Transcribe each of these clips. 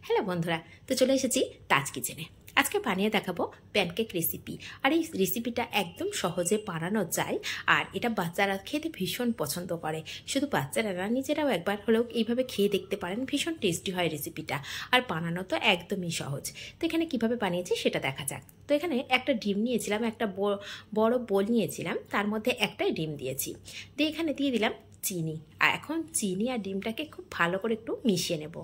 Hello বন্ধুরা, তো চলে এসেছি তাজ কিচেনে। আজকে বানিয়ে দেখাবো প্যানকেক রেসিপি। আর এই রেসিপিটা একদম সহজে বানানো যায়, আর এটা বাচ্চারা খেতে ভীষণ পছন্দ করে। শুধু বাচ্চারা না, নিজেরাও একবার হলেও এইভাবে খেয়ে দেখতে পারেন, ভীষণ টেস্টি হয় রেসিপিটা। আর বানানো তো একদমই সহজ। তো এখানে কিভাবে বানিয়েছি সেটা দেখা যাক। তো এখানে একটা ডিম নিয়েছিলাম, একটা বড় বোল নিয়েছিলাম, তার মধ্যে একটাই ডিম দিয়েছি। দিয়ে এখানে দিয়ে দিলাম চিনি। আর এখন চিনি আর ডিমটাকে খুব ভালো করে একটু মিশিয়ে নেব।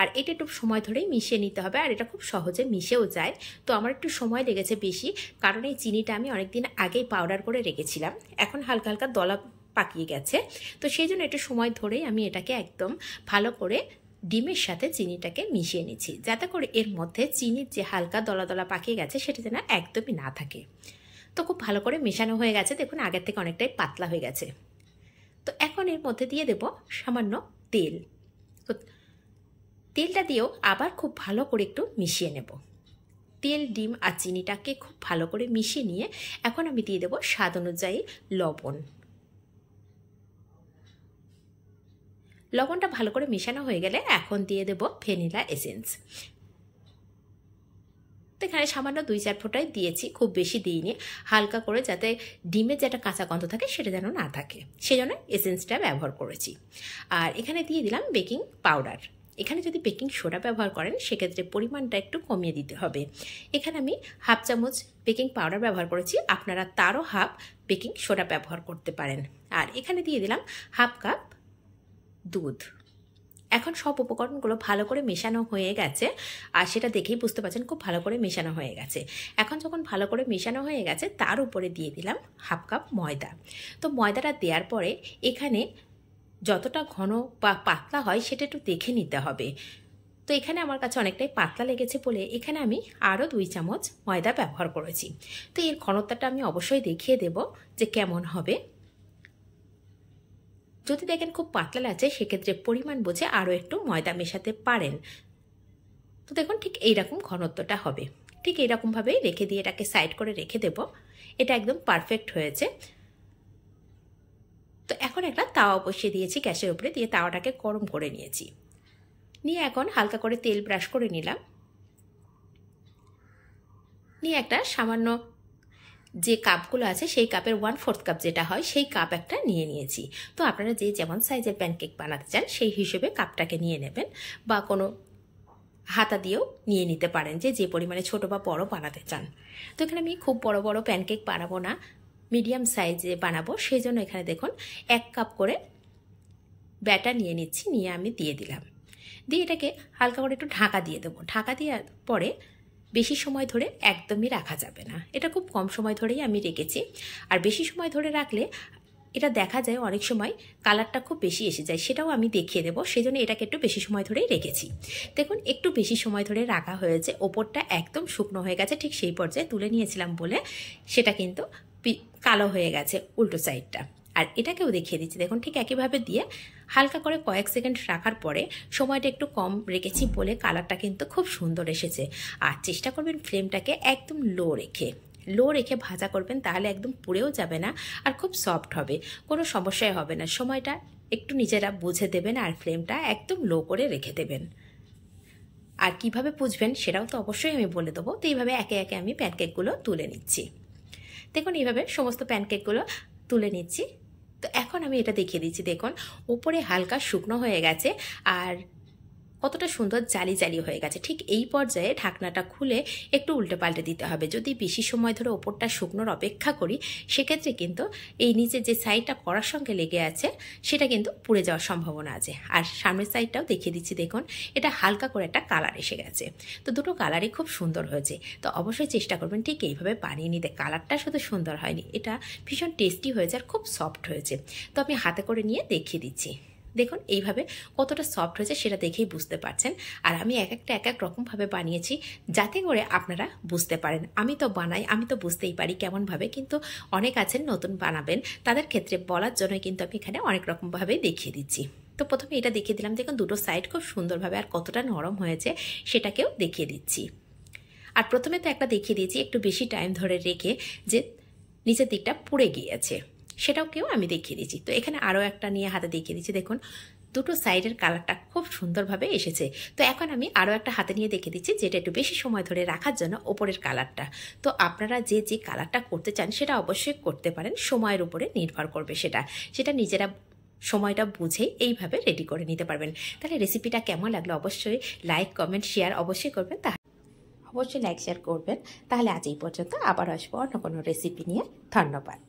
আর এটা একটু সময় ধরেই মিশিয়ে নিতে হবে, আর এটা খুব সহজে মিশেও যায়। তো আমার একটু সময় লেগেছে বেশি, কারণ এই চিনিটা আমি অনেকদিন আগেই পাউডার করে রেখেছিলাম। এখন হালকা হালকা দলা পাকিয়ে গেছে, তো সেই জন্য একটু সময় ধরেই আমি এটাকে একদম ভালো করে ডিমের সাথে চিনিটাকে মিশিয়ে নিচ্ছি, যাতে করে এর মধ্যে চিনির যে হালকা দলা দলা পাকিয়ে গেছে সেটা যেন একদমই না থাকে। তো খুব ভালো করে মেশানো হয়ে গেছে, দেখুন আগের থেকে অনেকটাই পাতলা হয়ে গেছে। তো এখন এর মধ্যে দিয়ে দেব সামান্য তেল। তো তেলটা দিয়েও আবার খুব ভালো করে একটু মিশিয়ে নেব। তেল, ডিম আর চিনিটাকে খুব ভালো করে মিশিয়ে নিয়ে এখন আমি দিয়ে দেব স্বাদ অনুযায়ী লবণ। লবণটা ভালো করে মেশানো হয়ে গেলে এখন দিয়ে দেব ভ্যানিলা এসেন্স। তো এখানে সামান্য 2-4 ফোঁটাই দিয়েছি, খুব বেশি দিইনি, হালকা করে, যাতে ডিমের যেটা কাঁচা গন্ধ থাকে সেটা যেন না থাকে, সেজন্য এসেন্সটা ব্যবহার করেছি। আর এখানে দিয়ে দিলাম বেকিং পাউডার। এখানে যদি বেকিং সোডা ব্যবহার করেন সেক্ষেত্রে পরিমাণটা একটু কমিয়ে দিতে হবে। এখানে আমি 1/2 চামচ বেকিং পাউডার ব্যবহার করেছি, আপনারা তারও হাফ বেকিং সোডা ব্যবহার করতে পারেন। আর এখানে দিয়ে দিলাম 1/2 কাপ দুধ। এখন সব উপকরণগুলো ভালো করে মেশানো হয়ে গেছে, আর সেটা দেখেই বুঝতে পারছেন খুব ভালো করে মেশানো হয়ে গেছে। এখন যখন ভালো করে মেশানো হয়ে গেছে, তার উপরে দিয়ে দিলাম 1/2 কাপ ময়দা। তো ময়দাটা দেওয়ার পরে এখানে যতটা ঘন বা পাতলা হয় সেটা একটু দেখে নিতে হবে। তো এখানে আমার কাছে অনেকটাই পাতলা লেগেছে বলে এখানে আমি আরও 2 চামচ ময়দা ব্যবহার করেছি। তো এর ঘনত্বটা আমি অবশ্যই দেখিয়ে দেব যে কেমন হবে। যদি দেখেন খুব পাতলা লাগছে সেক্ষেত্রে পরিমাণ বুঝে আরও একটু ময়দা মেশাতে পারেন। তো দেখুন ঠিক এইরকম ঘনত্বটা হবে। ঠিক এইরকমভাবেই রেখে দিয়ে এটাকে সাইড করে রেখে দেব। এটা একদম পারফেক্ট হয়েছে। তো এখন একটা তাওয়া বসিয়ে দিয়েছি গ্যাসের উপরে, দিয়ে তাওয়াটাকে গরম করে নিয়েছি। নিয়ে এখন হালকা করে তেল ব্রাশ করে নিলাম। নিয়ে একটা সামান্য যে কাপগুলো আছে সেই কাপের 1/4 কাপ যেটা হয় সেই কাপ একটা নিয়ে নিয়েছি। তো আপনারা যে যেমন সাইজের প্যানকেক বানাতে চান সেই হিসেবে কাপটাকে নিয়ে নেবেন, বা কোনো হাতা দিয়েও নিয়ে নিতে পারেন, যে যে পরিমাণে ছোট বা বড় বানাতে চান। তো এখানে আমি খুব বড় বড় প্যানকেক বানাবো না, মিডিয়াম সাইজে বানাবো, সেই জন্য এখানে দেখুন 1 কাপ করে ব্যাটার নিয়ে নিচ্ছি। নিয়ে আমি দিয়ে দিলাম, দিয়ে এটাকে হালকা করে একটু ঢাকা দিয়ে দেবো। ঢাকা দেওয়ার পরে বেশি সময় ধরে একদমই রাখা যাবে না, এটা খুব কম সময় ধরেই আমি রেখেছি। আর বেশি সময় ধরে রাখলে এটা দেখা যায় অনেক সময় কালারটা খুব বেশি এসে যায়, সেটাও আমি দেখিয়ে দেবো, সেই জন্য এটাকে একটু বেশি সময় ধরেই রেখেছি। দেখুন একটু বেশি সময় ধরে রাখা হয়েছে, ওপরটা একদম শুকনো হয়ে গেছে, ঠিক সেই পর্যায়ে তুলে নিয়েছিলাম বলে সেটা কিন্তু কালো হয়ে গেছে উল্টো সাইডটা। আর এটাকেও দেখিয়ে দিচ্ছি, দেখুন ঠিক একইভাবে দিয়ে হালকা করে কয়েক সেকেন্ড রাখার পরে, সময়টা একটু কম রেখেছি বলে কালারটা কিন্তু খুব সুন্দর এসেছে। আর চেষ্টা করবেন ফ্লেমটাকে একদম লো রেখে ভাজা করবেন, তাহলে একদম পুড়েও যাবে না, আর খুব সফট হবে, কোনো সমস্যাই হবে না। সময়টা একটু নিজেরা বুঝে দেবেন, আর ফ্লেমটা একদম লো করে রেখে দেবেন। আর কিভাবে বুঝবেন সেটাও তো অবশ্যই আমি বলে দেবো। তো এইভাবে একে একে আমি প্যানকেকগুলো তুলে নিচ্ছি। দেখুন এইভাবে সমস্ত প্যানকেকগুলো তুলে নিচ্ছি। তো এখন আমি এটা দেখিয়ে দিচ্ছি, দেখুন উপরে হালকা শুকনো হয়ে গেছে, আর কতটা সুন্দর জালি জালি হয়ে গেছে। ঠিক এই পর্যায়ে ঢাকনাটা খুলে একটু উল্টে পাল্টে দিতে হবে। যদি বেশি সময় ধরে ওপরটা শুকনোর অপেক্ষা করি সেক্ষেত্রে কিন্তু এই নিচের যে সাইডটা কড়ার সঙ্গে লেগে আছে সেটা কিন্তু পুড়ে যাওয়ার সম্ভাবনা আছে। আর সামনের সাইডটাও দেখিয়ে দিচ্ছি, দেখুন এটা হালকা করে একটা কালার এসে গেছে। তো দুটো কালারই খুব সুন্দর হয়েছে। তো অবশ্যই চেষ্টা করবেন ঠিক এইভাবে বানিয়ে নিতে। কালারটা শুধু সুন্দর হয়নি, এটা ভীষণ টেস্টি হয়েছে আর খুব সফট হয়েছে। তো আমি হাতে করে নিয়ে দেখিয়ে দিচ্ছি, দেখুন এইভাবে কতটা সফট হয়েছে সেটা দেখেই বুঝতে পারছেন। আর আমি এক এক রকমভাবে বানিয়েছি, যাতে করে আপনারা বুঝতে পারেন। আমি তো বানাই, আমি তো বুঝতেই পারি কেমনভাবে, কিন্তু অনেক আছেন নতুন বানাবেন, তাদের ক্ষেত্রে বলার জন্য কিন্তু আমি এখানে অনেক রকমভাবে দেখিয়ে দিচ্ছি। তো প্রথমে এটা দেখিয়ে দিলাম, দেখুন দুটো সাইড খুব সুন্দরভাবে, আর কতটা নরম হয়েছে সেটাকেও দেখিয়ে দিচ্ছি। আর প্রথমে তো একটা দেখিয়ে দিয়েছি একটু বেশি টাইম ধরে রেখে যে নিচের দিকটা পুড়ে গিয়েছে, সেটাও কেউ আমি দেখিয়ে দিচ্ছি। তো এখানে আরও একটা নিয়ে হাতে দেখিয়ে দিচ্ছি, দেখুন দুটো সাইডের কালারটা খুব সুন্দরভাবে এসেছে। তো এখন আমি আরও একটা হাতে নিয়ে দেখে দিচ্ছি, যেটা একটু বেশি সময় ধরে রাখার জন্য ওপরের কালারটা। তো আপনারা যে যে কালারটা করতে চান সেটা অবশ্যই করতে পারেন, সময়ের উপরে নির্ভর করবে সেটা নিজেরা সময়টা বুঝে এইভাবে রেডি করে নিতে পারবেন। তাহলে রেসিপিটা কেমন লাগলো অবশ্যই লাইক কমেন্ট শেয়ার অবশ্যই করবেন। অবশ্যই লাইক শেয়ার করবেন। তাহলে আজ এই পর্যন্ত, আবার আসবো অন্য কোনো রেসিপি নিয়ে। ধন্যবাদ।